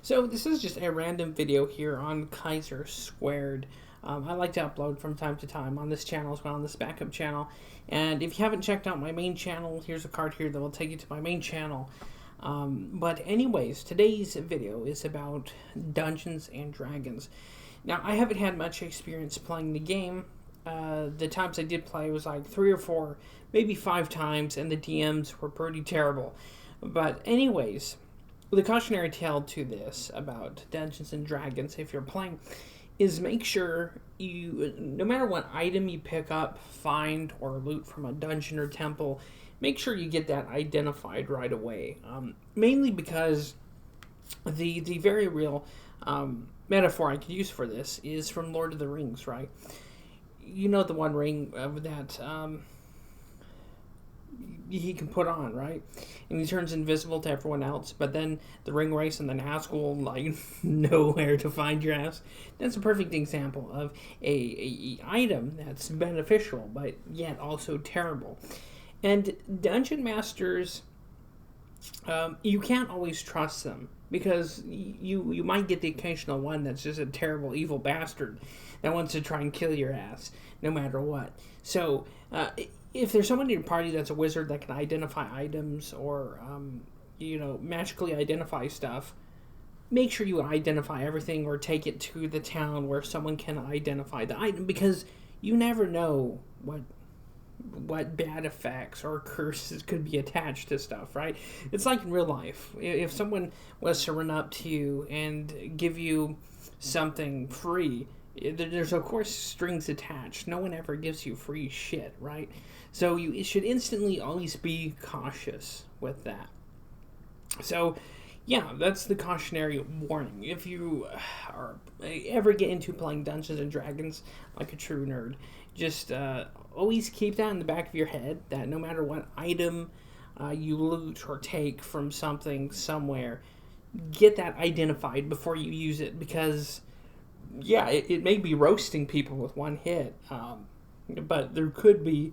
So this is just a random video here on Kaiser Squared. I like to upload from time to time on this channel as well, on this backup channel. And if you haven't checked out my main channel, here's a card here that will take you to my main channel. But anyways, today's video is about Dungeons and Dragons. Now, I haven't had much experience playing the game. The times I did play was like 3 or 4, maybe 5 times, and the DMs were pretty terrible. But anyways, the cautionary tale to this about Dungeons and Dragons, if you're playing, is make sure you, no matter what item you pick up, find, or loot from a dungeon or temple, make sure you get that identified right away. Mainly because the very real metaphor I could use for this is from Lord of the Rings, right? You know, the one ring that he can put on, right? And he turns invisible to everyone else, but then the ring race and the Nazgul like know where to find your ass. That's a perfect example of a item that's beneficial, but yet also terrible. And dungeon masters, you can't always trust them, because you might get the occasional one that's just a terrible evil bastard that wants to try and kill your ass no matter what. So if there's someone in your party that's a wizard that can identify items or magically identify stuff, make sure you identify everything or take it to the town where someone can identify the item, because you never know what bad effects or curses could be attached to stuff, right? It's like in real life. If someone was to run up to you and give you something free, there's of course strings attached. No one ever gives you free shit, right? So you should instantly always be cautious with that. So yeah, that's the cautionary warning. If you ever get into playing Dungeons and Dragons like a true nerd, just always keep that in the back of your head, that no matter what item you loot or take from something somewhere, get that identified before you use it, because yeah, it may be roasting people with one hit, but there could be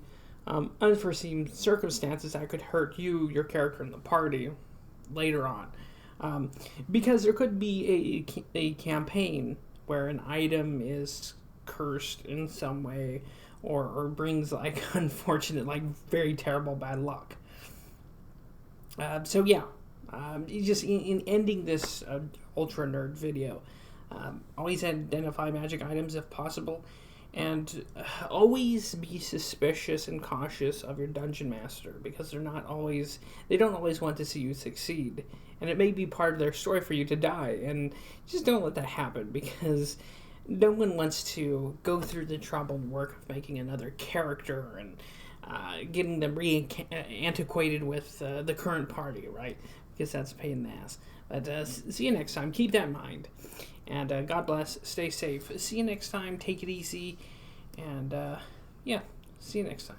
unforeseen circumstances that could hurt you, your character, and the party later on. Because there could be a campaign where an item is cursed in some way, or brings like unfortunate, like very terrible bad luck. So yeah, just in ending this ultra nerd video, always identify magic items if possible, and always be suspicious and cautious of your dungeon master, because they don't always want to see you succeed, and it may be part of their story for you to die, and just don't let that happen, because no one wants to go through the trouble and work of making another character and getting them antiquated with the current party, right? Because that's a pain in the ass. But see you next time. Keep that in mind. And God bless. Stay safe. See you next time. Take it easy. And yeah, see you next time.